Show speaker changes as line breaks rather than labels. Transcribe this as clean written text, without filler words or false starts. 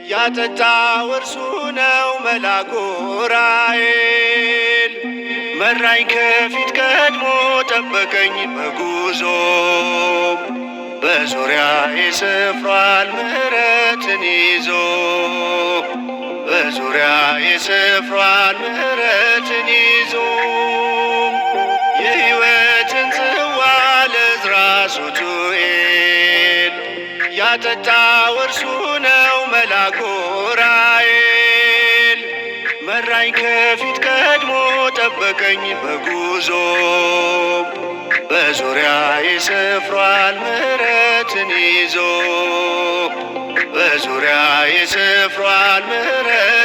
ያጠጣው እርሱ ነው መልአኩ ዑራኤል። መራኝ ከፊት ቀድሞ ጠበቀኝ በጉዞ በዙሪያዬ ሰፍሯል ምሕረትን ይዞ በዙሪያዬ ሰፍሯል ምሕረትን ይዞ የሕይወትን ጽዋ ለዕዝራ ሱቱኤል ያጠጣው እርሱ ነው መልአኩ ዑራኤል። መራኝ ከፊት ቀድሞ ጠበቀኝ በጉዞ በዙሪያዬ ሰፍሯል ምሕረትን ይዞ በዙሪያዬ ሰፍሯል ምሕረት